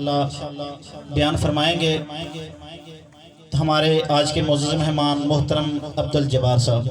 انشاءاللہ بیان فرمائیں گے ہمارے آج کے معزز مہمان محترم عبدالجبار صاحب۔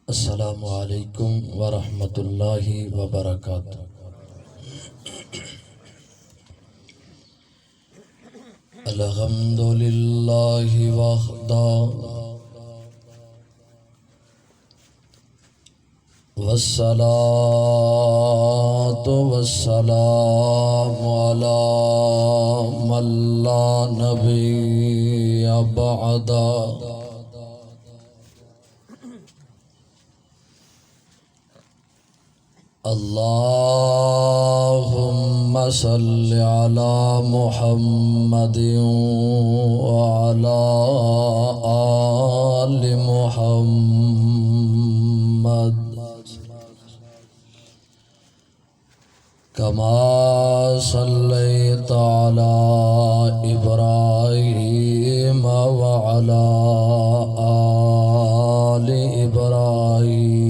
السلام علیکم ورحمۃ اللہ وبرکاتہ۔ الحمد للہ وحدہ والصلاة والسلام علی من لا نبی بعدہ۔ اللہم صل علی محمد وعلی آل محمد کما صلیت علی ابراہیم وعلی آل ابراہیم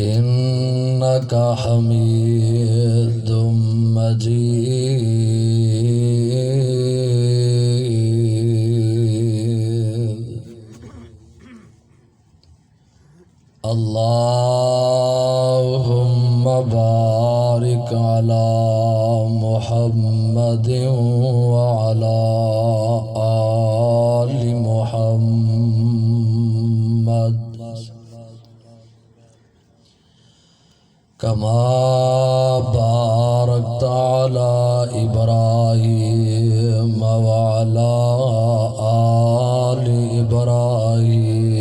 انک حمید مجید۔ اللہم بارک علی محمد وعلی آل محمد کما بارکت علی ابراہیم وعلی آل ابراہیم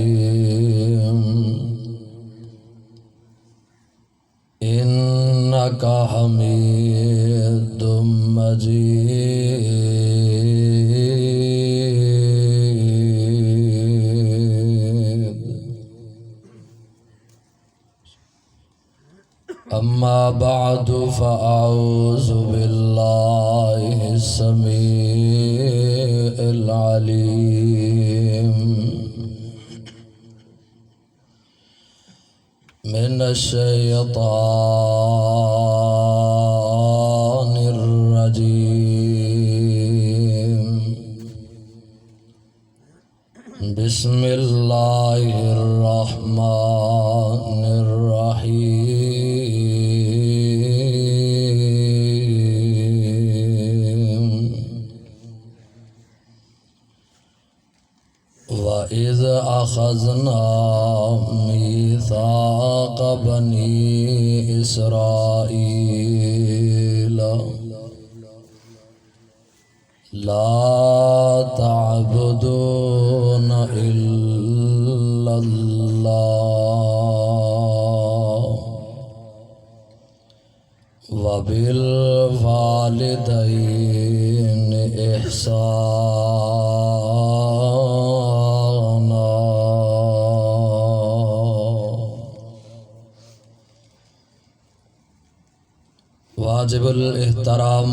انک حمید مجید۔ اما بعد فاعوذ باللہ السمیع العلیم من الشیطان الرجیم بسم اللہ الرحمن الرحیم۔ وَإِذْ أَخَذْنَا مِيثَاقَ بَنِي إِسْرَائِيلَ لَا تَعْبُدُونَ إِلَّا اللَّهَ وَبِالْوَالِدَيْنِ إِحْسَانًا واجب الاحترام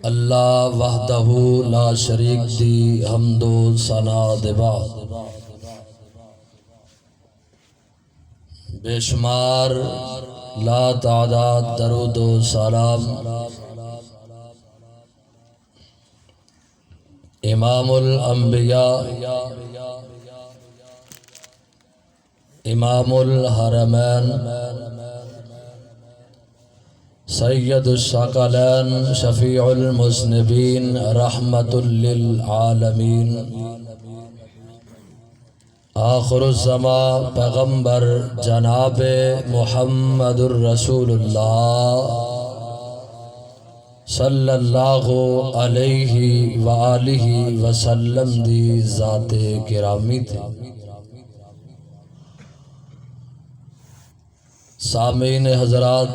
اللہ وحدہ لا شریک دی حمد و ثنا دے بعد بے شمار لا تعداد درود و سلام امام الانبیاء امام الحرمین سید الثقلین شفیع المذنبین رحمت للعالمین آخر الزمان پیغمبر جناب محمد الرسول اللہ صلی اللہ علیہ وآلہ وسلم دی ذات گرامی تھی۔ سامعین حضرات،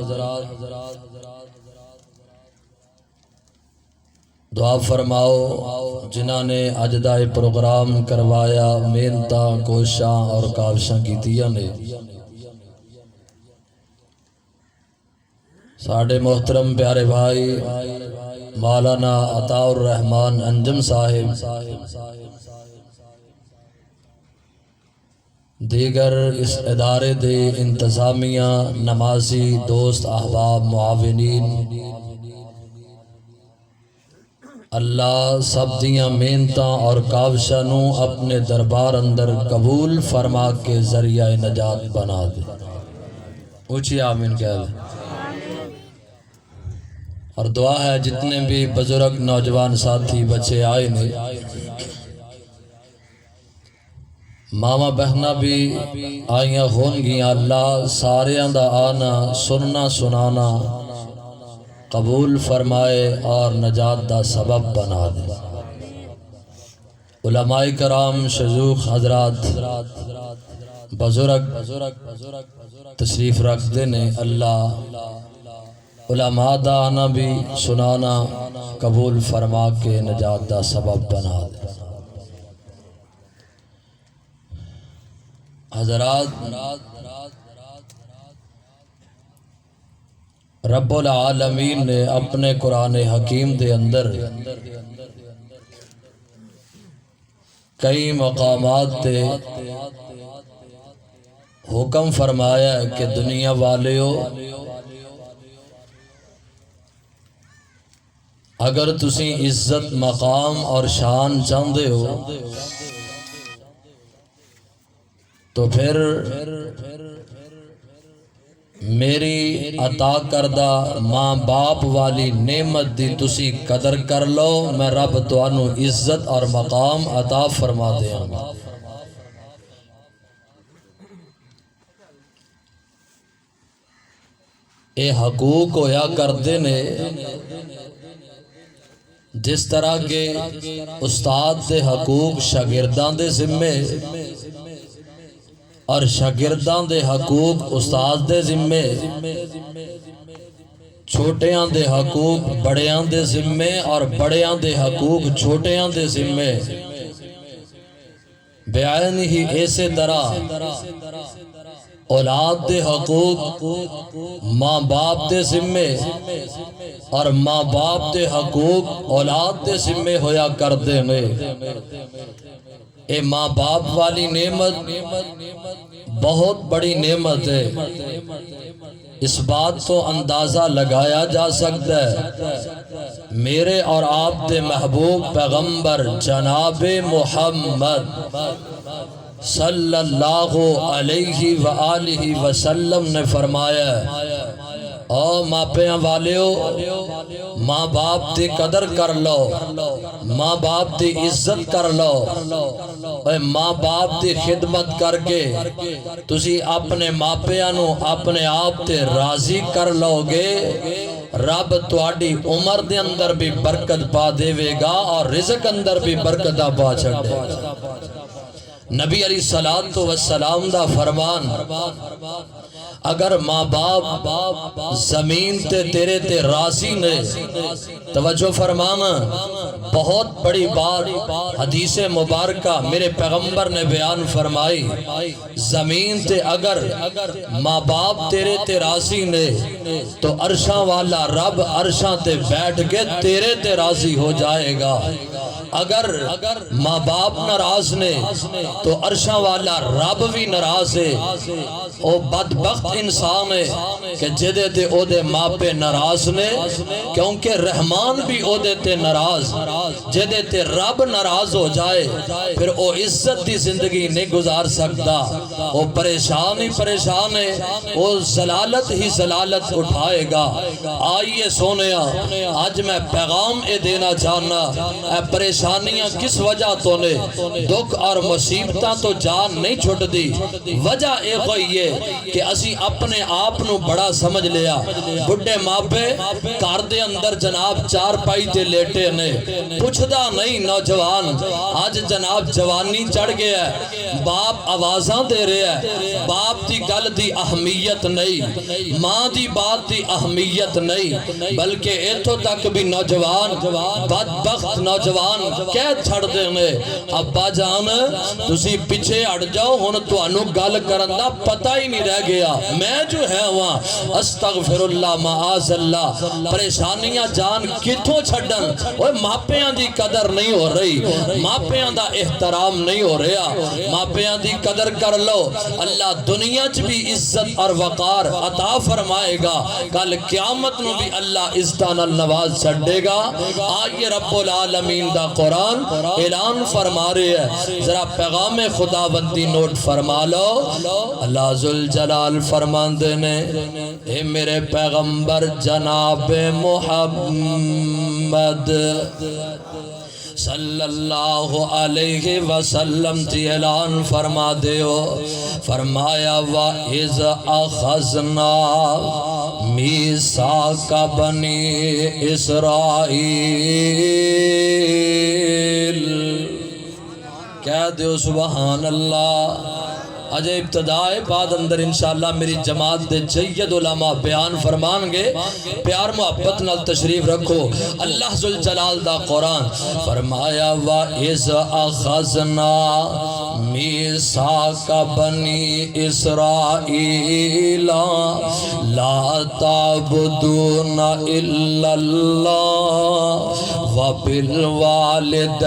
دعا فرماؤ جنہاں نے اج دا یہ پروگرام کروایا، محنتاں کوشاں اور کاوشاں کیتیاں نے۔ ساڈے محترم پیارے بھائی مولانا عطاء الرحمان انجم صاحب، دیگر اس ادارے دے انتظامیہ، نمازی، دوست، احباب، معاونین، اللہ سب دیاں محنتاں اور کاوشاں نو اپنے دربار اندر قبول فرما کے ذریعہ نجات بنا دے۔ اونچی آمین کہہ دے۔ اور دعا ہے جتنے بھی بزرگ نوجوان ساتھی بچے آئے نے، ماما بہنہ بھی آئیاں ہون گیاں، اللہ ساریاں دا آنا سننا سنانا قبول فرمائے اور نجات دا سبب بنا دے۔ علماء کرام، شیوخ حضرات، بزرگ تشریف رکھ دینے، اللہ علماء دا آنا بھی سنانا قبول فرما کے نجات دا سبب بنا دے۔ حضرات، رب العالمین نے اپنے قرآن حکیم دے اندر کئی مقامات تے حکم فرمایا ہے کہ دنیا والیو، اگر تسی عزت، مقام اور شان چاہندے ہو تو پھر میری عطا کردہ ماں باپ والی نعمت دی تسی قدر کر لو، میں رب تانوں عزت اور مقام عطا فرما دیاں گا۔ اے حقوق ہویا کردے نے جس طرح کے استاد دے حقوق شاگردان دے ذمے اور شاگردان دے حقوق استاد دے ذمے، چھوٹیاں دے حقوق بڑیاں دے ذمے اور بڑیاں دے حقوق چھوٹیاں دے ذمے، بیان ہی ایسے طرح اولاد دے حقوق ماں باپ دے ذمے اور ماں باپ دے حقوق اولاد دے ذمے ہویا کر دے میں۔ اے ماں باپ والی نعمت بہت بڑی نعمت ہے، اس بات تو اندازہ لگایا جا سکتا ہے میرے اور آپ دے محبوب پیغمبر جناب محمد صلی اللہ علیہ وآلہ وسلم نے فرمایا، او ماپیاں والیو، ماں باپ دی قدر کر لو، ماں باپ دی عزت کر لو، اے ماں باپ دی خدمت کر کے تسی اپنے ماپیاں نو اپنے آپ تے راضی کر لو گے، رب تواڈی عمر دے اندر بھی برکت پا دے گا اور رزق اندر بھی برکت پا چھڑے گا۔ نبی علیہ السلام دا فرمان، اگر ماں باپ زمین تے تیرے تے راضی نے، توجہ فرمانا، بہت بڑی بات حدیث مبارکہ میرے پیغمبر نے بیان فرمائی، زمین تے اگر ماں باپ تیرے تے راضی نے تو عرشاں والا رب عرشاں تے بیٹھ کے تیرے تے راضی ہو جائے گا، اگر ماں باپ ناراض نے تو عرشاں والا رب بھی ناراض ہے۔ او بدبخت انسان ہے کہ جدے تے او دے ماں پہ ناراض نے، کیونکہ رحمان بھی او دے تے ناراض، جدے تے رب ناراض ہو جائے پھر او عزت دی زندگی نہیں گزار سکتا، او پریشان ہی پریشان ہے، او زلالت ہی زلالت اٹھائے گا۔ آئیے سونیا، آج میں پیغام اے دینا چاہنا، اے پریشانیاں کس وجہ تو نے، دکھ اور مصیبتاں تو جان نہیں چھوٹ دی، وجہ اے ہوئی ہے کہ اسی اپنے آپ نو بڑا سمجھ لیا بڑھے ماپے گھر دے اندر جناب چار پائی تے لیٹے نے پوچھدا نہیں نوجوان آج جناب جوانی چڑھ گیا ہے باپ آوازاں دے رہے ہے باپ دی گل دی اہمیت نہیں ماں دی بات دی اہمیت نہیں بلکہ ایتھوں تک بھی نوجوان بدبخت نوجوان کہہ چھڑ دے میں ابا جان تسی پیچھے اڑ جاؤ ہن تانوں گل کرن دا پتہ ہی نہیں رہ گیا میں جو ہے وہاں استغفر اللہ معاذ اللہ پریشانیاں جان کتھوں چھڈن اوے ماپیاں دی قدر نہیں ہو رہی ماپیاں دا احترام نہیں ہو رہا ماپیاں دی قدر کر لو اللہ دنیا چ بھی عزت اور وقار عطا فرمائے گا کل قیامت نو بھی اللہ عزتاں نال نواز چھڈے گا آئیے رب العالمین دا قرآن اعلان فرما رہے ہے ذرا پیغام خداوندی نوٹ فرما لو اللہ ذوالجلال فرماندے نے اے میرے پیغمبر جناب محمد صلی اللہ علیہ وسلم تی اعلان فرما دیو فرمایا وَإِذْ أَخَذْنَا مِيثَاقَ بَنِي إِسْرَائِيلَ کہہ دیو سبحان اللہ اجے ابتدائے بعد اندر انشاءاللہ میری جماعت دے جید علماء بیان فرمان گے پیار محبت نال تشریف رکھو اللہ ذوالجلال دا قرآن فرمایا وَإِذْ أَخَذْنَا مِيثَاقَ بَنِي إِسْرَائِيلَ لَا تَعْبُدُونَ إِلَّا اللَّهَ وَبِالْوَالِدَيْنِ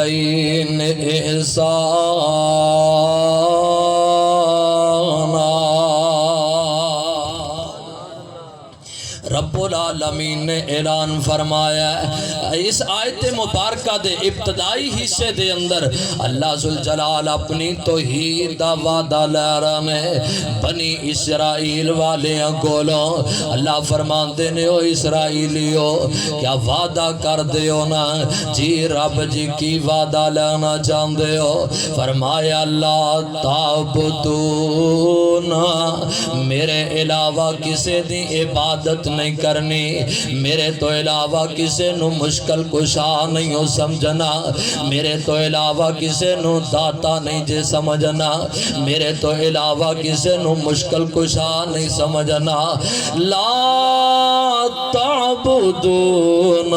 رب العالمین نے اعلان فرمایا ہے اس آیت مبارکہ دے ابتدائی حصے دے اندر اللہ ذوالجلال اپنی توحید دا وعدہ لے رہے ہیں بنی اسرائیل والیاں گولوں اللہ فرماندے نے او اسرائیلیو کیا وعدہ کر دیو نا جی رب جی کی وعدہ لینا چاہندے ہو فرمایا اللہ تعبدون میرے علاوہ کسے دی عبادت نہیں کرنی میرے تو علاوہ کسے نو مشکل کشا نہیں ہو سمجھنا میرے تو علاوہ کسے نو داتا نہیں جے سمجھنا میرے تو علاوہ کسے نو مشکل کشا نہیں سمجھنا لا تعبدون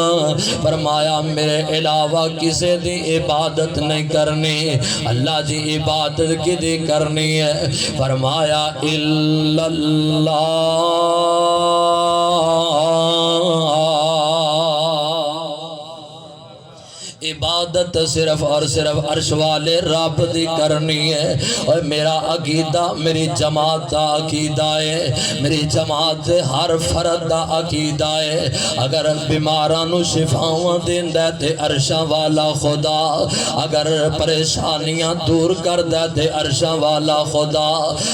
فرمایا میرے علاوہ کسے دی عبادت نہیں کرنی اللہ جی عبادت کی دی کرنی ہے فرمایا الا اللہ عبادت صرف اور صرف عرش والے رب دی کرنی ہے اور میرا عقیدہ میری جماعت دا عقیدہ ہے میری جماعت ہر فرد دا عقیدہ ہے اگر بیمارانو شفاواں دیندا تے عرشاں والا خدا اگر پریشانیاں دور کردا تے عرشاں والا خدا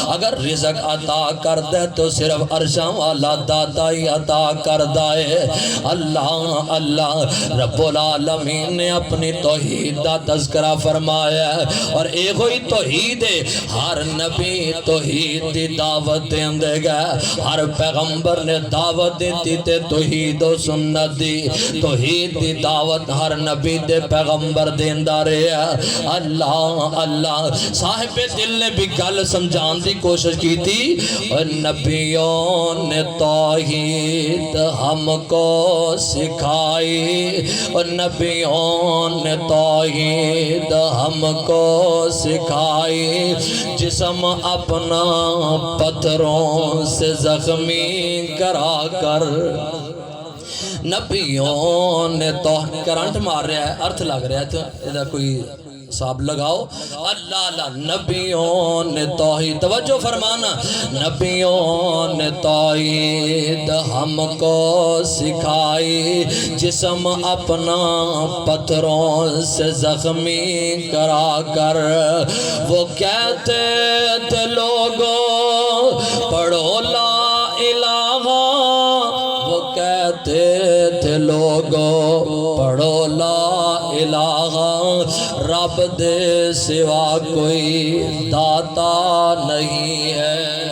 اگر رزق عطا کردا تو صرف عرشاں والا داتا ہی عطا کردا ہے اللہ اللہ رب العالمین نے اپنی توحید دا تذکرہ فرمایا ہے اور ایک ہوئی توحید ہے ہر نبی توحید دی دعوت دے گا ہر پیغمبر نے دعوت دیتی تے توحید و سنت دی توحید دی دعوت ہر نبی دے پیغمبر دیندہ رہے اللہ اللہ صاحب دل نے بھی گل سمجھان دی کوشش کی تھی اور نبیوں نے توحید ہم کو سکھائی اور نبیوں نے توحید ہم کو سکھائی جسم اپنا پتھروں سے زخمی کرا کر نبیوں نے تو کرنٹ مار رہا ہے ارتھ لگ رہا ہے تو ادھا کوئی صاحب لگاؤ اللہ اللہ نبیوں نے توحید توجہ فرمانا نبیوں نے توحید ہم کو سکھائی جسم اپنا پتھروں سے زخمی کرا کر وہ کہتے تھے لوگوں پڑھو لا الہ وہ کہتے تھے لوگوں پڑھو لا الہ رب دے سوا کوئی داتا نہیں ہے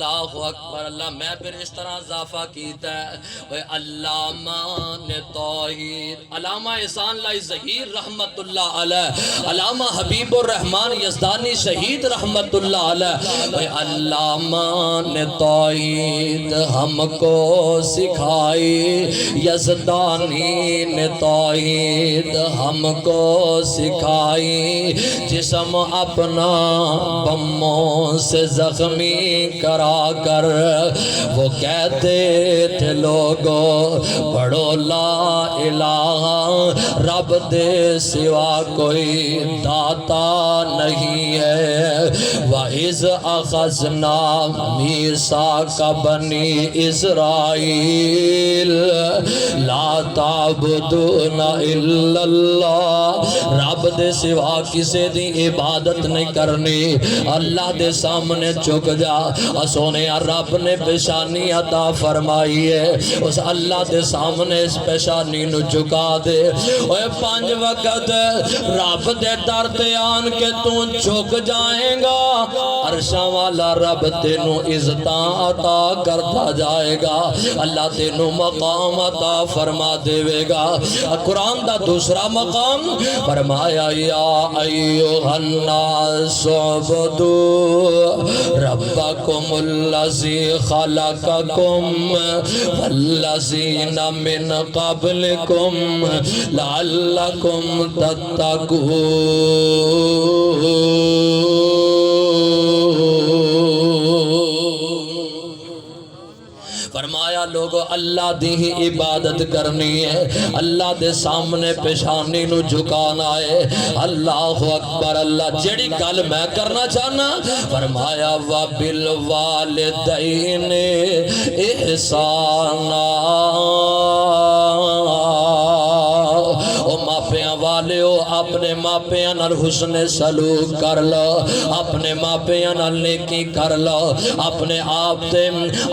اللہ اکبر اللہ میں پھر اس طرح اضافہ کیتا ہے وہ علامہ توحید علامہ احسان اللہ ظہیر رحمت اللہ علیہ علامہ حبیب الرحمن یزدانی شہید رحمت اللہ علیہ وہ علامہ توحید ہم کو سکھائی یزدانی نے توحید ہم کو سکھائی جسم اپنا بموں سے زخمی کرا کر وہ کہتے تھے لوگوں پڑھو لا الہ رب دے سوا کوئی داتا نہیں ہے وَإِذْ أَخَذْنَا مِيثَاقَ بَنِي إِسْرَائِيلَ لَا تَعْبُدُونَ إِلَّا اللَّهَ رب دے سوا کسے دی عبادت نہیں کرنی اللہ دے سامنے جھک جا سونے رب نے پیشانی عطا فرمائی ہے اس اللہ دے سامنے اس پیشانی نو جھکا دے اوے 5 وقت رب دے در تے آن کے تو جھک جائیں گا عرشاں والا رب تینو عزتاں عطا کرتا جائے گا اللہ تینو مقام عطا فرما دے گا قرآن دا دوسرا مقام فرمایا یا ایوہ الناس اعبدوا ربکم الذی خلقکم والذین من قبلکم لعلکم تتقون فرمایا لوگو اللہ دی ہی عبادت کرنی ہے اللہ دے سامنے پیشانی نو جھکانا ہے اللہ اکبر اللہ جڑی گل میں کرنا چاہنا فرمایا وَبِالْوَالِدَيْنِ احسانا او ماپیاں والے ہو اپنے ماپیاں نال حسن سلوک کر لو اپنے ماپیاں نال نیکی کر لو اپنے آپ تے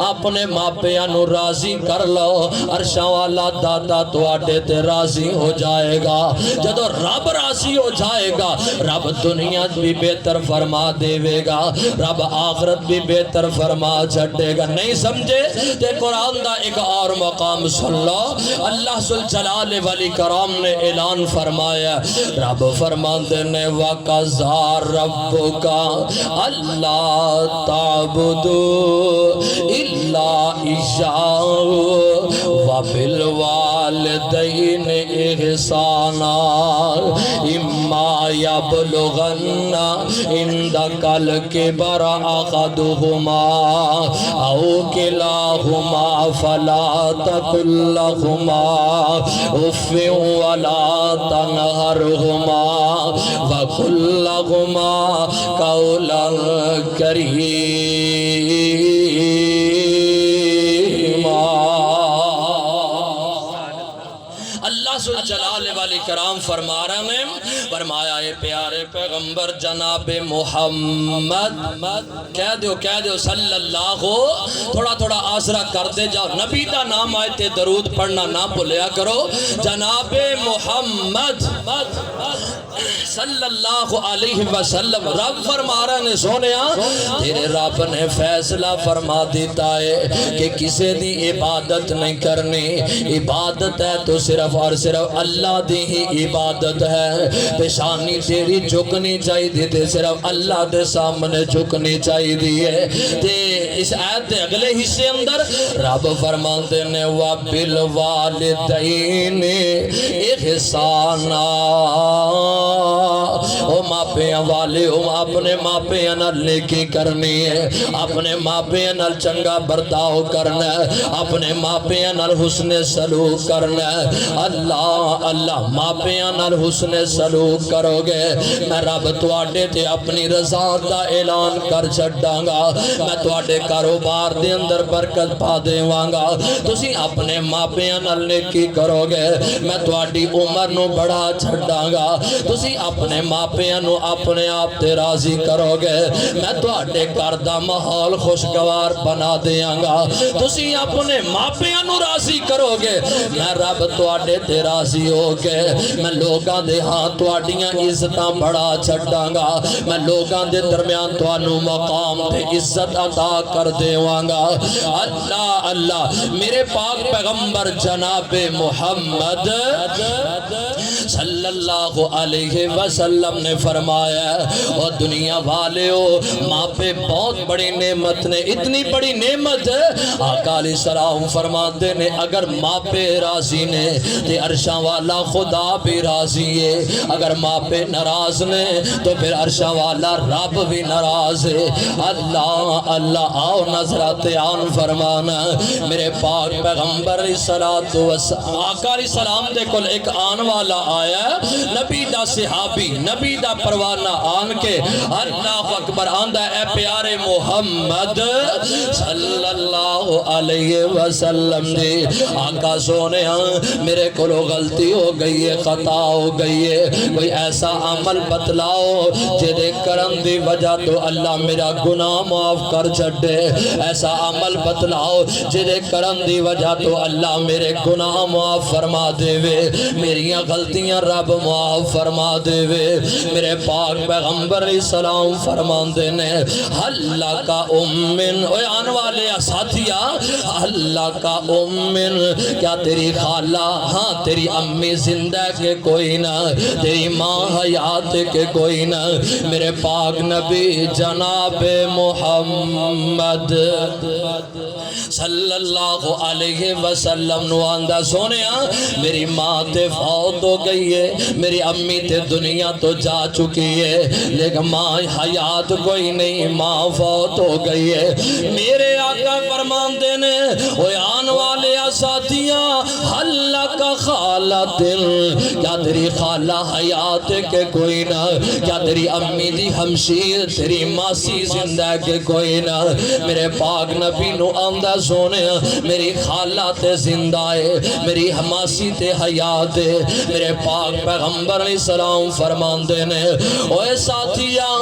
اپنے ماپیاں نو راضی کر لو عرشاں والا دادا تواڈے تے راضی ہو جائے گا جدو رب راضی ہو جائے گا رب دنیا بھی بہتر فرما دے گا رب آخرت بھی بہتر فرما چھٹے گا نہیں سمجھے تے قرآن دا ایک اور مقام سن لو اللہ ذوالجلال والاکرام نے اعلان فرمایا رب فرماتے نے وَقَضَىٰ رَبُّكَ أَلَّا تَعْبُدُوا إِلَّا إِيَّاهُ وَبِالْوَالِدَيْنِ إِحْسَانًا إِمَّا يَبْلُغَنَّ عِندَكَ الْكِبَرَ أَحَدُهُمَا أَوْ كِلَاهُمَا فَلَا تَقُل لَّهُمَا أُفٍّ وَلَا تَنْهَرْهُمَا وَقُل لَّهُمَا قَوْلًا كَرِيمًا اللہ ذوالجلال والاکرام فرما رہے ہیں فرمایا اے پیارے پیغمبر جناب محمد کہہ دیو صلی اللہ تھوڑا تھوڑا آسرہ کر دے جاؤ نبی دا نام آئے تے درود پڑھنا نہ بھولیا کرو جناب محمد صلی اللہ علیہ وسلم رب فرما رہے ہیں سونیا تیرے رب نے فیصلہ فرما دیتا ہے کہ کسے دی عبادت نہیں کرنی عبادت ہے تو صرف اور صرف اللہ دی ہی عبادت ہے پیشانی تیری جھکنی چاہیے تے صرف اللہ دے سامنے جھکنی چاہیے تے اس آیت دے اگلے حصے اندر رب فرماتے نے وَبِالْوَالِدَيْنِ اِحْسَانًا او ماپیاں والے ہو اپنے ماپیاں نال نیکی کرنی ہے اپنے ماپیاں نال چنگا برتاؤ کرنا ہے اپنے ماپیاں نال حسن سلوک کرنا ہے اللہ اللہ ماپیاں نال حسن سلوک کرو گے میں رب تواڈے تے اپنی رضا دا اعلان کر چھڈاں گا میں تواڈے کاروبار دے اندر برکت برکت پا دیواں گا تسی اپنے ماپیاں نال نیکی کرو گے میں تواڈی عمر نو بڑا چھڈاں گا تسی اپنے ماپیاں نو اپنے آپ تے راضی کرو گے میں تواڈے گھر دا ماحول خوشگوار بنا دیاں گا تسی اپنے ماپیاں نو راضی کرو گے میں رب تواڈے تے راضی ہو کے میں لوگاں دے ہاں تواڈیاں عزتاں بڑا چھڈاں گا میں لوگاں دے درمیان توانوں مقام تے عزت عطا کر دیواں گا اللہ اللہ میرے پاک پیغمبر جناب محمد صلی اللہ علیہ وسلم نے فرمایا اور دنیا والیو ماں پہ بہت بڑی نعمت نے اتنی بڑی نعمت آقا علیہ السلام فرماتے نے اگر ماں پہ راضی نے تے عرشاں والا خدا بھی راضی ہے اگر ماں پہ ناراض نے تو پھر عرشاں والا رب بھی ناراض ہے اللہ اللہ آؤ نظرات آن فرمانا میرے پاک پیغمبر آقا علیہ السلام دے کل ایک آن والا آیا نبی دا صحابی نبی دا پروانہ آن کے اللہ اکبر آندہ اے پیارے محمد صلی اللہ علیہ وسلم نے آقا سونے میرے کلو غلطی ہو گئی ہے خطا ہو گئی ہے کوئی ایسا عمل بتلاؤ جدے کرم دی وجہ تو اللہ میرا گناہ معاف کر چھڑے ایسا عمل بتلاؤ جدے کرم دی وجہ تو اللہ میرے گناہ معاف فرما دے وے میریاں غلطیاں رب معاف فرما دے وے میرے پاک پیغمبر علیہ السلام فرمان دینے اللہ کا امن اوے آن والے ساتھیا اللہ کا امن کیا تیری خالہ ہاں تیری امی زندہ کے کوئی نہ تیری ماں حیات کے کوئی نہ میرے پاک نبی جناب محمد صلی اللہ علیہ وسلم نواندہ سونیا میری ماں تے فوت ہو گئی ہے میری امی تے دنیا تو جا چکی ہے لیکن ماں حیات کوئی نہیں ماں فوت ہو گئی ہے میرے آقا فرمان دینے اوے آن والے ساتھیاں اللہ کا خالہ دل کیا تیری خالہ حیات کے کوئی نہ کیا تیری امی دی ہمشیر تیری ماسی زندہ کے کوئی نہ میرے پاک نبی نو آندہ سونے میری خالہ تے زندہ ہے میری ہماسی تے حیات ہے میرے پاک پیغمبر علیہ السلام فرمان دینے اوے ساتھیاں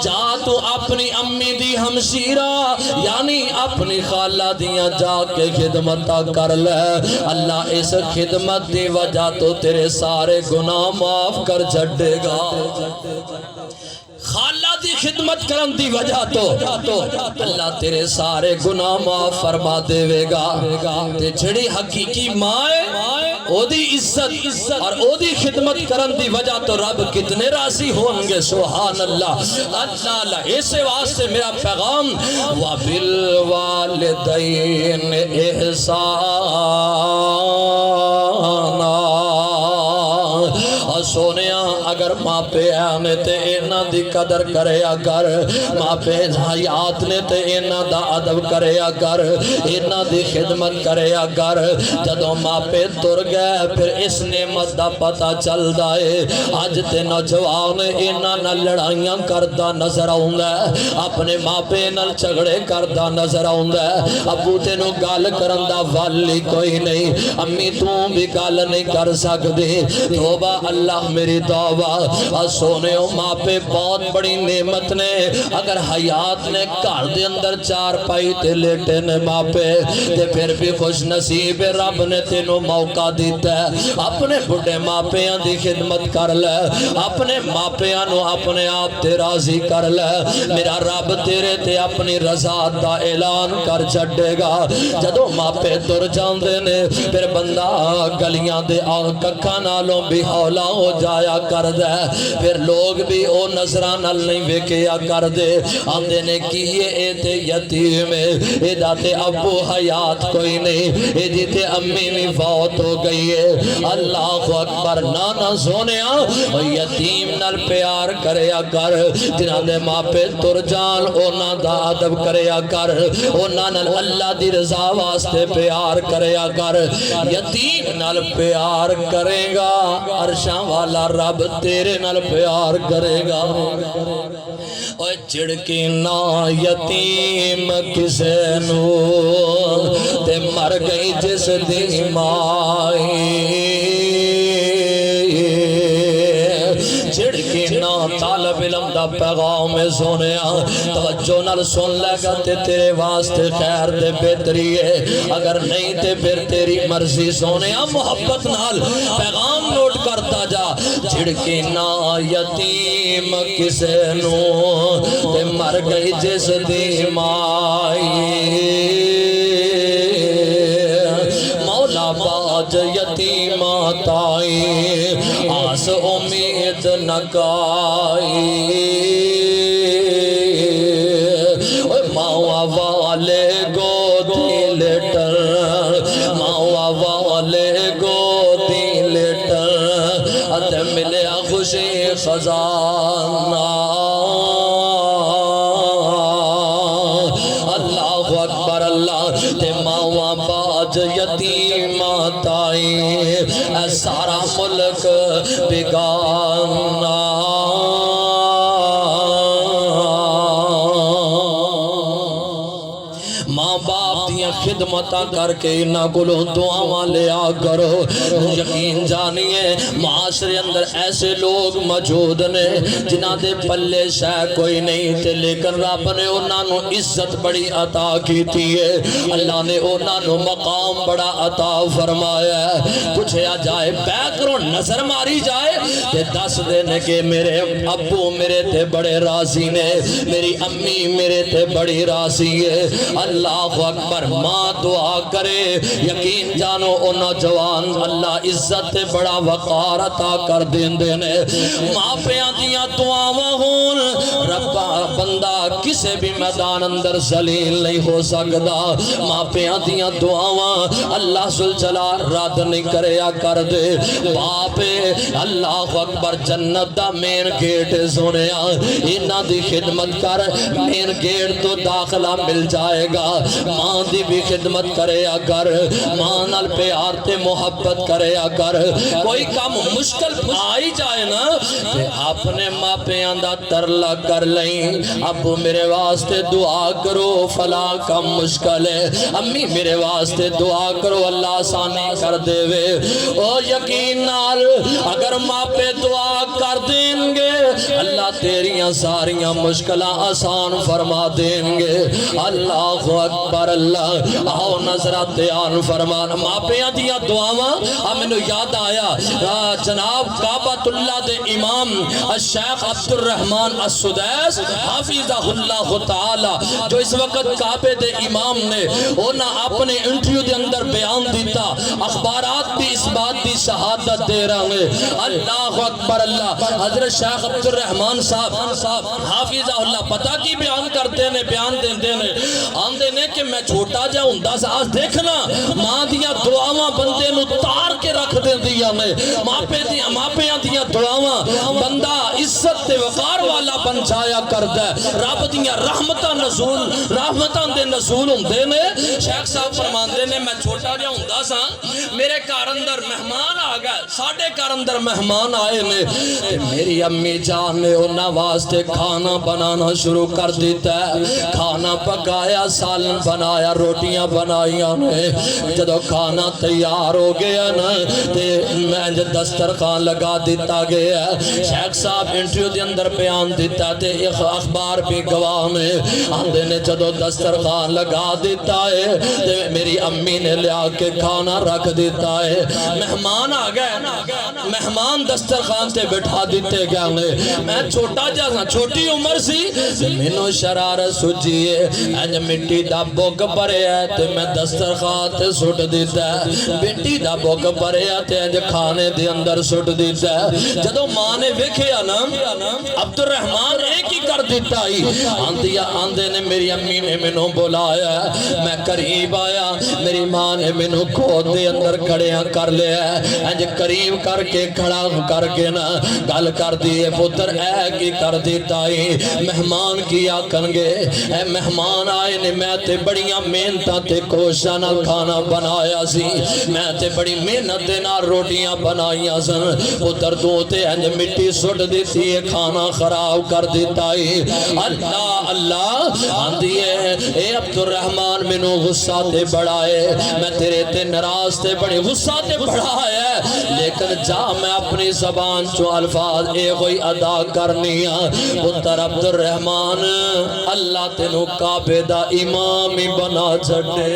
جا تو اپنی امی دی ہمشیرہ یعنی اپنی خالہ دیاں جا کے خدمت کر لے اللہ اس خدمت دی وجہ تو تیرے سارے گناہ معاف کر چھڑے گا خالہ دی خدمت کرن دی وجہ تو اللہ تیرے سارے گناہ معاف فرما دے گا تے جڑی حقیقی ماں او دی عزت اور او دی خدمت کرن دی وجہ تو رب کتنے راضی ہونگے سبحان اللہ اللہ ایسے واسطے میرا پیغام وَبِالْوَالِدَيْنِ إِحْسَانًا سونیاں اگر ماں پہ آنے تے اینا دی قدر کرے اگر ماں پہ حیات نے تے اینا دا عدب کرے اگر اینا دی خدمت کرے اگر جدوں ماں پہ تر گئے پھر اس نعمت دا پتہ چل دائے آج تے نوجوان اینا نہ لڑائیاں کردہ نظر آؤں گا اپنے ماں پہ نہ جھگڑے کردہ نظر آؤں گا ابو تے نو گال کرندہ والی کوئی نہیں امی تو بھی گال نہیں کر سکتے توبہ اللہ میری دعویٰ سونے ماں پہ بہت بڑی نعمت نے اگر حیات نے گھر دے اندر چار پائی تے لیٹے نے ماں پہ تے پھر بھی خوش نصیب رب نے تینوں موقع دیتا ہے اپنے بڑے ماں پیاں دی خدمت کر لے اپنے ماں پیاں نو اپنے آپ تے راضی کر لے میرا رب تیرے تے اپنی رضا دا اعلان کر چھڑے گا جدوں ماں پہ تر جاندے نے پھر بندہ گلیاں دے ککھاں نالوں بھی ہولا ہو جایا کر دے پھر لوگ بھی او نظران نہیں ویکیا کر دے آندے نے کیے اے تے یتیم اے داتے ابو حیات کوئی نہیں اے دیتے امی بھی فوت ہو گئی ہے اللہ اکبر نانا سونیا او یتیم نال پیار کرے کر جنہاں دے ماں پہ تر جان اونا دا عدب کرے کر اونا نال اللہ دی رضا واسطے پیار کرے کر یتیم نال پیار کرے گا عرشاں والا رب تیرے نال پیار کرے گا اوہ چڑکی نا یتیم کسے نو مر گئی جس دی مائی چھڑکی نا طالب علم دا پیغام میں سنیا توجہ نال سن لے گا تے تیرے واسطے خیر تے بہتری ہے اگر نہیں تے پھر تیری مرضی سنیا محبت نال پیغام نوٹ کرتا جا چھڑکی نا یتیم کسے نو تے مر گئی جس دی مائی مولا باج یتیمہ تائی آس امید نکائی ماوا والے گودی لیٹر ماوا والے گودی لیٹر ات ملیا خوشی خزانہ اللہ اکبر اللہ تے ماوا باج یتیمہ تائی اے سارا ملک بگانا ماں باپ دیاں خدمتاں کر کے انہاں کولوں دعاواں لیا کرو یقین جانیے معاشرے اندر ایسے لوگ موجود نے جنہاں دے پلے شے کوئی نہیں تے لیکن رب نے انہاں نو عزت بڑی عطا کیتی ہے اللہ نے انہاں نو مقام بڑا عطا فرمایا ہے پوچھا جائے بیعت کرو نظر ماری جائے تے دس دینے کہ میرے ابو میرے تے بڑے راضی نے میری امی میرے تے بڑی راضی ہے اللہ اکبر ماں دعا کرے یقین جانو او نوجوان اللہ عزت بڑا وقار عطا کر دین دینے ماں پیاں دیاں دعاواں ہون ربا بندہ کسے بھی میدان اندر ذلیل نہیں ہو سکدا ماں پیاں دیاں دعاواں اللہ ذوالجلال رد نہیں کریا کر دے باپ اللہ اکبر جنت دا مین گیٹ سنیا انہاں دی خدمت کر مین گیٹ تو داخلہ مل جائے گا ماں دی بھی خدمت کرے اگر ماں نال پیار تے محبت کرے اگر کوئی کام مشکل آئی جائے نا تے اپنے ماں پیاں دا ترلا کر لیں ابو میرے واسطے دعا کرو فلاں کام مشکل ہے امی میرے واسطے دعا کرو اللہ آسانی کر دے وے او یقین نال اگر ماں پہ دعا کر دیں گے اللہ تیریاں ساریاں مشکلہ آسان فرما دیں گے اللہ اکبر اللہ آؤ نظرات دیان فرمان ماں پیاں دیا دعاواں ہمیں یاد آیا جناب کعبۃ اللہ دے امام الشیخ عبد الرحمن السدیس حافظہ اللہ تعالی جو اس وقت کعبے دے امام نے انہاں اپنے انٹرویو دے اندر بیان دیتا اخبارات بھی اس بات دی شہادت دے رہے ہیں اللہ اکبر اللہ حضرت شیخ عبد الرحمن صاحب حافظہ اللہ پتہ کی بیان کرتے نے بیان دیندے نے آندے نے کہ میں چھوٹا جا ہوندا سا آج دیکھنا ماں دیا دعاواں بندے نو تار کے رکھ دے دیا میں ماں پیاں دیا دعاواں بندہ عزت تے وقار والا بن جایا کردا ہے رب دیا رحمتاں دے نزول ہوندے نے شیخ صاحب فرماندے نے میں چھوٹا جا ہوندا سا میرے گھر اندر مہمان آ گئے ساڈے گھر اندر مہمان آئے نے تے میری امی جان نے انہاں واسطے کھانا بنانا شروع کر دیتا ہے کھانا پکایا سالن بنایا روٹیاں بنائیاں نے جدو کھانا تیار ہو گیا نا تے میں دسترخوان لگا دیتا گیا شیخ صاحب انٹرویو دے اندر بیان دیتا تے اخبار بھی گواہ میں آندے نے جدو دسترخوان لگا دیتا ہے تے میری امی نے لیا کے کھانا رکھ دیتا ہے مہمان آ گئے مہمان دسترخوان تے بٹھا دیتے گیا میں چھوٹا جا سا چھوٹی عمر سی مینوں شرارت سجیے انج مٹی دا بوک بھرے ہے تے میں دسترخوان تے سٹ دیتا ہے مٹی دا بوک بھرے ہے تے انج کھانے دے اندر سٹ دیتا ہے جدو ماں نے ویکھیا نا عبد الرحمان ایک ہی کر دیتا ہی آندے نے میری امی نے مینوں بلایا میں قریب آیا میری ماں نے مینوں گود دے اندر کھڑیاں کر لیا انج قریب کر کے کھڑا کر کے نا گل کر دیے پتر اے کی کر دیتا ہی مہمان کی آکن گے اے مہمان آئے نے میں تے بڑیاں محنتاں تے کوششاں نال کھانا بنایا سی میں تے بڑی محنت دے نال روٹیاں بنائیاں سن پتر تو تے انج مٹی سٹ دیتی ہے کھانا خراب کر دیتا ہے اللہ اللہ آندھی ہے اے عبد الرحمن منو غصہ تے بڑا ہے میں تیرے تے ناراض تے بڑی غصہ تے بڑا ہے لیکن جا میں اپنی زبان چو الفاظ اے کوئی ادا کرنی پتر عبد الرحمن اللہ تینو کعبے دا امام ہی بنا چھڑے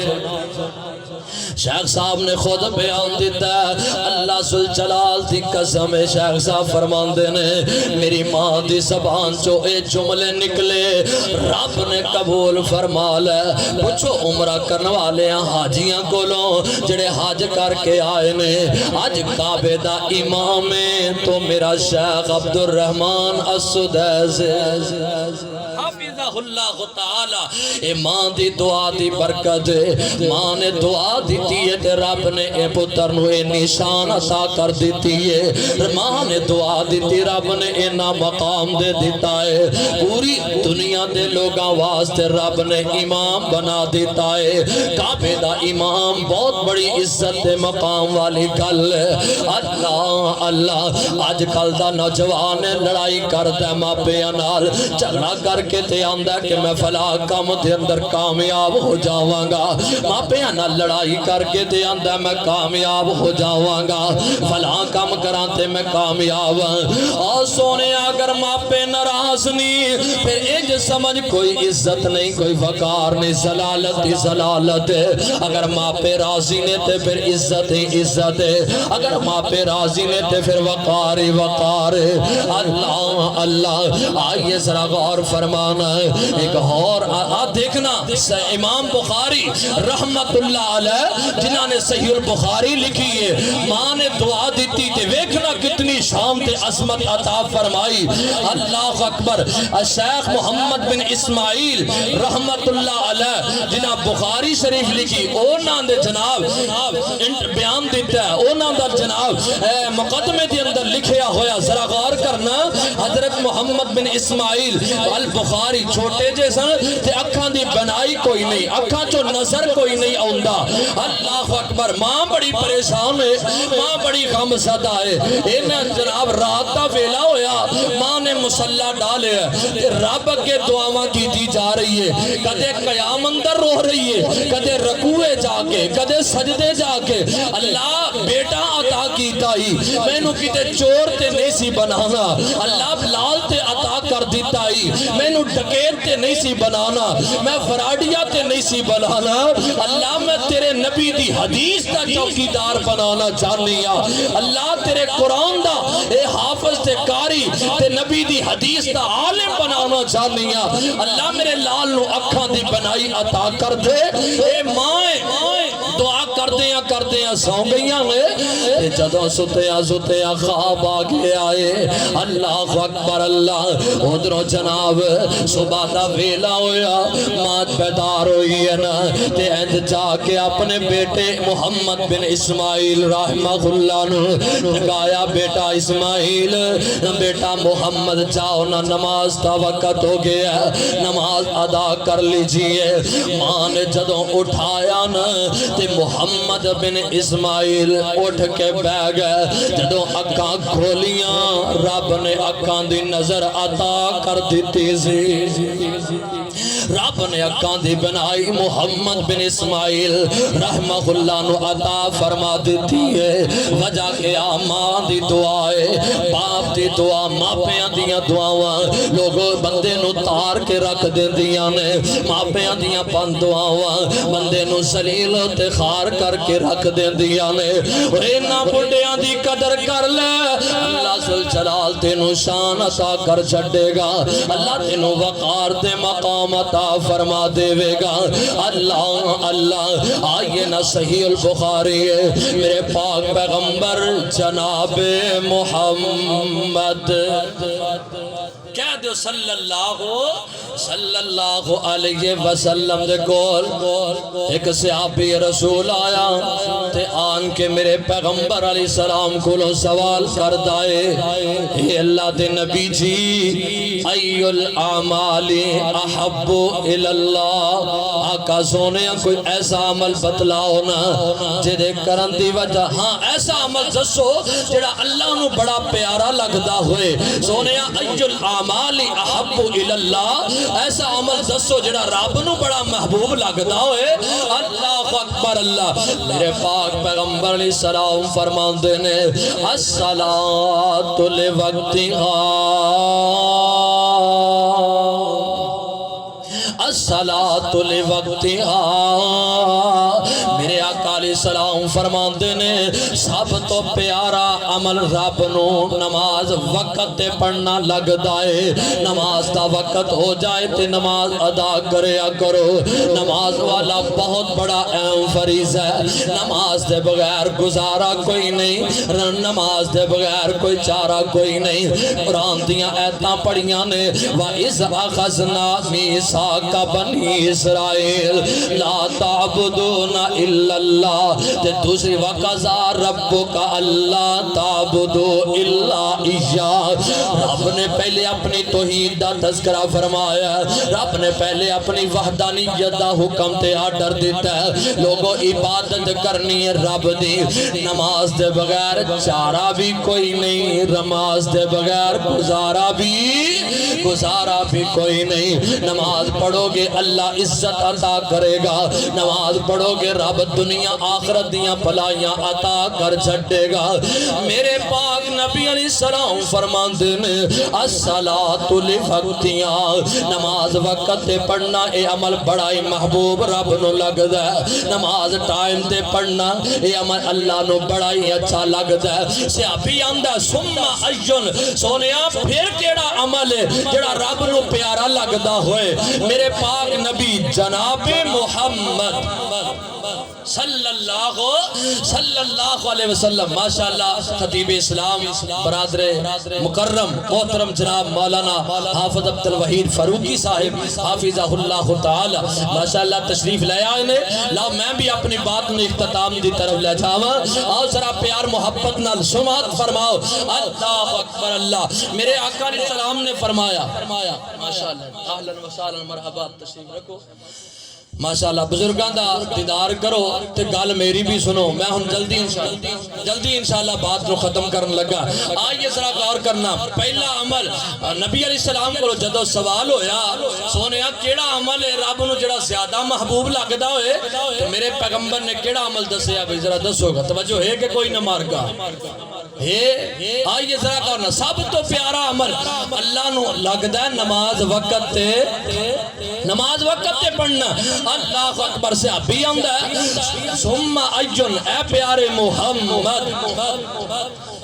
شیخ صاحب نے خود بیان دیتا ہے اللہ ذوالجلال دی قسم ہے شیخ صاحب فرمان دینے میری ماں دی زبان چو اے جملے نکلے رب نے قبول فرما لے پوچھو عمرہ کرنے والے حاجیاں کو لو جڑے حج کر کے آئے نے آج کعبے دا امام ہے تو میرا شیخ عبد الرحمن السدیس حافظہ اللہ تعالی اے ماں دی دعا دی برکت ماں نے دعا دیتی ہے تے رب نے اے پتر نو اے نشان عطا کر دیتی ہے ماں نے دعا دیتی رب نے اے نا مقام دے دیتا ہے پوری دنیا دے لوگاں واسطے رب نے امام بنا دیتا ہے کعبے دا امام بہت بڑی عزت دے مقام والی گل اللہ اللہ آج کل دا نوجوان لڑائی کرتا ہے ماپیاں نال جھگڑا کر کے تے آندا کہ میں فلاں کام دے اندر کامیاب ہو جاواں گا ماپیاں نال لڑائی کر کے تے آندا میں کامیاب ہو جاواں گا فلاں کام کراں تے میں کامیاب اور سونے اگر ماپے ناراض نہیں پھر اج سمجھ کوئی عزت نہیں کوئی وقار نہیں ذلالت ہی ذلالت ہے اگر ماپے راضی نے تے پھر عزت ہی عزت ہے اگر ماپے راضی نے تے پھر وقار ہی وقار ہے اللہ اللہ آئیے ذرا غور فرمانا ہے ایک اور دیکھنا امام بخاری رحمت اللہ علیہ جنہاں نے صحیح البخاری لکھی ہے ماں نے دعا دیتی تے ویکھنا کتنی شان تے عظمت عطا فرمائی اللہ اکبر شیخ محمد بن اسماعیل رحمت اللہ علیہ جنہاں بخاری شریف لکھی اونا دے جناب بیان دیتا ہے اونا دا جناب مقدمے دے اندر لکھیا ہویا ذرا غور کرنا حضرت محمد بن اسماعیل البخاری چھوٹے جیسن تے اکھاں دی بنائی کوئی نہیں اکھاں چو نظر کوئی نہیں آؤندا اللہ اکبر ماں بڑی پریشان ہے ماں بڑی غم زدہ ہے انہیں جناب رات دا ویلا ہویا ماں نے مسلح ڈالے تے رب کے دعاواں کی دی جا رہی ہے کدے قیام اندر روح رہی ہے کدے رکوعے جا کے کدے سجدے جا کے اللہ بیٹا عطا کیتا ہی میں نو کتے چور تے نہیں سی بنانا اللہ لال تے عطا کر دیتا ہی میں نو ڈکیت تے نہیں سی بنانا میں فراڈیا تے نہیں سی بنانا اللہ میں تیرے نبی دی حدیث دا چوکیدار بنانا چاہنیا اللہ تیرے قرآن دا اے حافظ تے قاری تے نبی دی حدیث دا عالم بنانا چاہنیا اللہ میرے لال نو اکھاں دی بنائی عطا کر دے اے مائیں دعا کر دیاں سو گئیاں میں جدوں ستیاں خواب آگے آئے اللہ اکبر اللہ ادھروں جناب صبح دا ویلا ہویا مات بیدار ہوئی ہے نا تے اند جا کے اپنے بیٹے محمد بن اسماعیل رحمہ اللہ نے کہا بیٹا اسماعیل بیٹا محمد جاؤ نا نماز دا وقت ہو گیا نماز ادا کر لیجئے ماں نے جدوں اٹھایا نا تے محمد بن اسماعیل اٹھ کے بہ گئے جدوں اکھاں کھولیاں رب نے اکھاں دی نظر عطا کر دیتی سی رب نے اکھاں دی بنائی محمد بن اسماعیل رحمہ اللہ نو عطا فرما دیتی ہے وجہ کہ ماں دی دعائے باپ دی دعا ماپیاں دیاں دعاواں لوگوں بندے نو تار کے رکھ دیندیاں نے ماپیاں دیاں پن دعاواں بندے نو ذلیل تے خار کر کے رکھ دیندیاں نے اور انہاں بڑھیاں دی قدر کر لے اللہ ذوالجلال تینو شان عطا کر چھڈے گا اللہ تینو وقار تے مقام عطا فرما دے گا اللہ اللہ آئیے نا صحیح البخاری ہے میرے پاک پیغمبر جناب محمد کہہ دو صلی اللہ علیہ وسلم دے کول ایک صحابی رسول آیا تے آن کے میرے پیغمبر علیہ السلام کو سوال کر دائے اے اللہ دے نبی جی ای الاعمال احب الاللہ آقا سونے کوئی ایسا عمل بتلاؤ نا جدے کرن دی وجہ ہاں ایسا عمل دسو جڑا اللہ نو بڑا پیارا لگدا ہوئے سونے ایج الاعمال احب الاللہ ایسا عمل دسو جڑا رب نو بڑا محبوب لگدا ہوئے اللہ اکبر اللہ میرے پاک پیغمبر علیہ السلام فرماندے نے الصلاۃ لوقتہا الصلاۃ لوقتہا میرے آقا علیہ السلام فرماندے نے سب تو پیارا عمل رب نو نماز وقت تے پڑھنا لگدا ہے نماز دا وقت ہو جائے تے نماز ادا کریا کرو نماز والا بہت بڑا اہم فریضہ ہے نماز دے بغیر گزارا کوئی نہیں نماز دے بغیر کوئی چارہ کوئی نہیں قرآن دیاں ایتاں پڑھیاں نے وَإِذْ أَخَذْنَا مِيثَاقَ بَنِي إِسْرَائِيلَ لَا تَعْبُدُونَ إِلَّا اللَّهَ تے دوسری وَقَضَىٰ رَبُّكَ أَلَّا تَعْبُدُوا إِلَّا إِيَّاهُ رب نے پہلے اپنی توحید دا تذکرہ فرمایا رب نے پہلے اپنی وحدانیت دا حکم تے آرڈر دیتا ہے لوگوں عبادت کرنی ہے رب دی نماز دے بغیر چارہ بھی کوئی نہیں نماز دے بغیر گزارا بھی کوئی نہیں نماز پڑھو گے اللہ عزت عطا کرے گا نماز پڑھو گے رب دنیا آخرت دیاں بھلائیاں عطا کر چھٹے گا میرے پاک نبی علیہ السلام فرماندے نے الصلاۃ لوقتہا نماز وقت تے پڑھنا اے عمل بڑا ہی محبوب رب نو لگدا ہے نماز ٹائم تے پڑھنا اے عمل اللہ نو بڑا ہی اچھا لگدا ہے صحابی آندا ثم ایون سونیا پھر کیڑا عمل ہے جڑا رب نو پیارا لگدا ہوئے میرے پاک نبی جناب محمد صلی اللہ علیہ وسلم ماشاءاللہ خطیب اسلام برادر مکرم محترم جناب مولانا حافظ عبد الوحید فاروقی صاحب حافظہ اللہ تعالی ماشاءاللہ تشریف لے آئے نے لاؤ میں بھی اپنی بات میں اختتام دی طرف لے جاواں آؤ ذرا پیار محبت نال سماعت فرماؤ اللہ اکبر اللہ میرے آقا علیہ السلام نے فرمایا ماشاءاللہ اہلا وسہلا مرحبا تشریف رکھو ماشاءاللہ بزرگاں دا دیدار کرو تے گل میری بھی سنو میں ہم جلدی انشاءاللہ بات نو ختم کرن لگا آئیے ذرا غور کرنا پہلا عمل نبی علیہ السلام کو جدو سوال ہویا سونیا کیڑا عمل ہے رب نو جڑا زیادہ محبوب لگدا ہوئے تو میرے پیغمبر نے کیڑا عمل دسیا بھئی ذرا دسو گا توجہ ہے کہ کوئی نہ مار گا آئیے ذرا کرنا سب تو پیارا عمل اللہ نو لگدا ہے نماز وقت تے پڑھنا اللہ اکبر سے ابھی آمدہ ہے ثم ایون اے پیارے محمد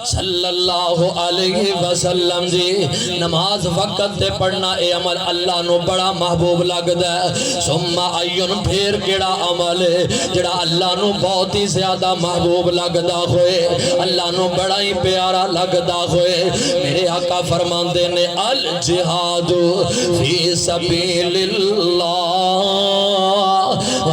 صلی اللہ علیہ وسلم جی نماز وقت تے پڑھنا اے عمل اللہ نو بڑا محبوب لگدا ہے ثم ایون پھر کیڑا عمل ہے جڑا اللہ نو بہت ہی زیادہ محبوب لگدا ہوئے اللہ نو بڑا ہی پیارا لگدا ہوئے میرے آقا فرماندے نے الجہاد فی سبیل اللہ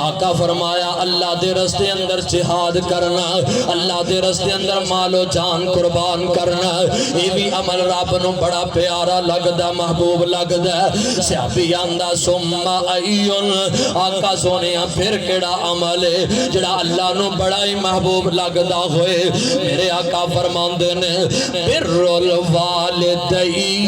آقا فرمایا اللہ دے رستے اندر جہاد کرنا اللہ دے رستے اندر مال و جان قربان کرنا یہ بھی عمل رب نو بڑا پیارا لگدا محبوب لگدا صحابی آندا ثم ایون آقا سونیا پھر کیڑا عمل ہے جڑا اللہ نو بڑا ہی محبوب لگدا ہوئے میرے آقا فرماندے نے بر الوالدین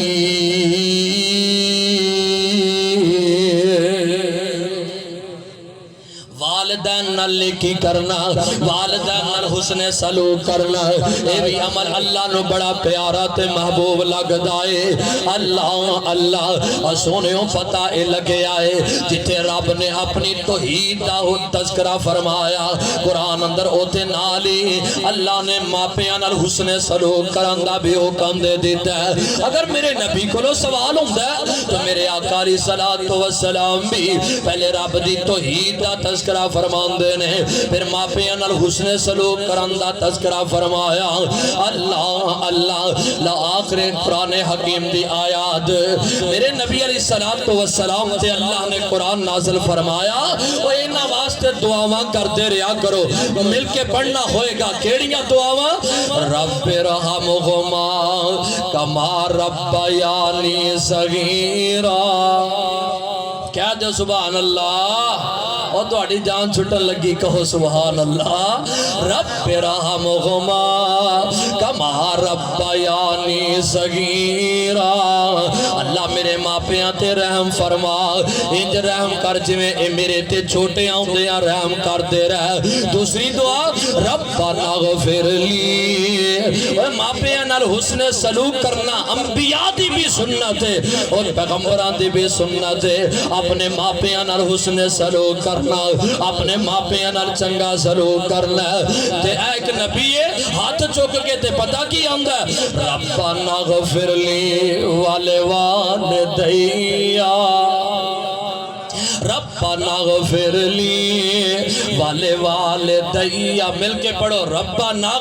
والدین نال نیکی کرنا والدین نال حسن سلوک کرنا اے بھی عمل اللہ نو بڑا پیارا تے محبوب لگدا ہے اللہ سونےوں پتہ اے لگے آئے جتے رب نے اپنی توحید دا تذکرہ فرمایا قرآن اندر اوتے نالی اللہ نے ماپیاں نال حسن سلوک کرن دا بھی حکم دے دیتا ہے اگر میرے نبی کو سوال ہوندا ہے تو میرے آقا علیہ الصلوۃ والسلام بھی پہلے رب دی توحید دا تذکرہ فرماندے نے پھر ماپیاں نال حسن سلوک کرن دا تذکرہ فرمایا اللہ لآخر قرآن حکیم دی آیات میرے نبی علیہ السلام تے اللہ نے قرآن نازل فرمایا وہ انہاں واسطے دعاواں کرتے رہا کرو مل کے پڑھنا ہوئے گا کیڑیاں دعاواں رب رحمہما کما ربیانی صغیرا کہہ دے سبحان اللہ اور تہاڈی جان چھٹن لگی کہو سبحان اللہ رب رحمہما کما ربیانی صغیرا اللہ میرے ماں پیاں تے رحم فرما انج رحم کر جویں اے میرے تے چھوٹے آؤندیاں رحم کر دے رہ دوسری دعا ربنا اغفر لی ماں پیاں نال حسن سلوک کرنا انبیاء دی بھی سنت ہے اور پیغمبران دی بھی سنت ہے اپنے ماں پیاں نال حسن سلوک کرنا اپنے ماں پیاں نال چنگا سلوک کرنا تے ایک نبی ہاتھ چوک کے تے پتہ کی آندا ربنا اغفر لی والدیا ربنا اغفر لی والدیا مل کے پڑھو ربنا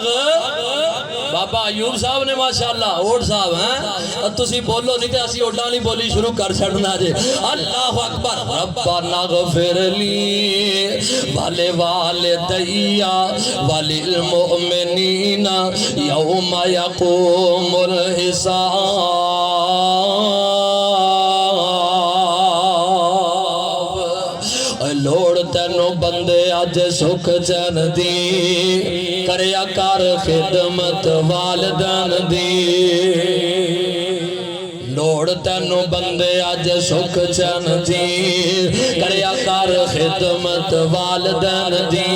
بابا ایوب صاحب نے ماشاءاللہ اوڑ صاحب ہیں تسی بولو نہیں تے اسی اوڑاں والی بولی شروع کر چھڑنا جے اللہ اکبر ربنا اغفر لی والدیا وللمؤمنین یوم یقوم الحساب لوڑ تینو بندے آج سکھ چین دی کریا کر خدمت والدین دی لوڑ تینو بندے آج سکھ چین دی کریا کر خدمت والدین دی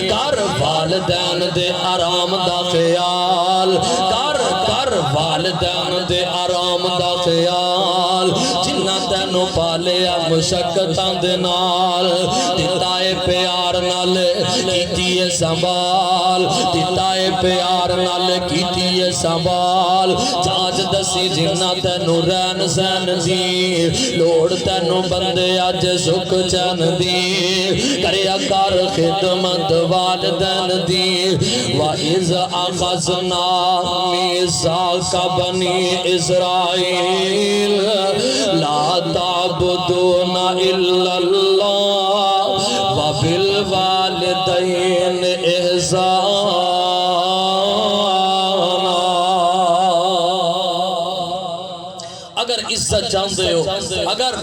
کر والدین دے آرام دا خیال کر والدین دے آرام دا خیال جنہ تینو پالیا مشقتاں دے نال دتائے پیار نال کیتی ہے سنبھال دتائے پیار نال کیتی ہے سنبھال جاج دسی جنہ تینو رین سین دی لوڑ تینو بندے اج سکھ چین دی کریا کر خدمت والدین دی وَإِذْ أَخَذْنَا مِيثَاقَ بَنِي إِسْرَائِيلَ لَا تَعْبُدُونَ إِلَّا اللَّهَ وَبِالْوَالِدَيْنِ إِحْسَانًا اگر عزت چاہتے ہو اگر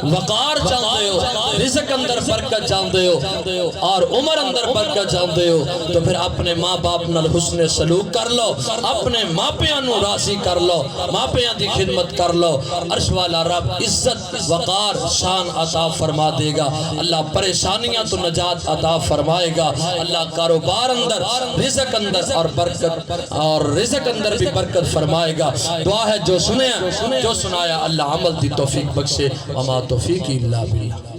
وقار چاہتے ہو رزق اندر برکت چاہتے ہو اور عمر اندر برکت چاہتے ہو تو پھر اپنے ماں باپ نال حسن سلوک کر لو اپنے ماں پیاں نو راضی کر لو ماں پیاں دی خدمت کر لو عرش والا رب عزت وقار شان عطا فرما دے گا اللہ پریشانیاں تو نجات عطا فرمائے گا اللہ کاروبار اندر رزق اندر اور برکت اور رزق اندر بھی برکت فرمائے گا دعا ہے جو سنایا اللہ عمل دی توفیق بخشے وما توفیق الا باللہ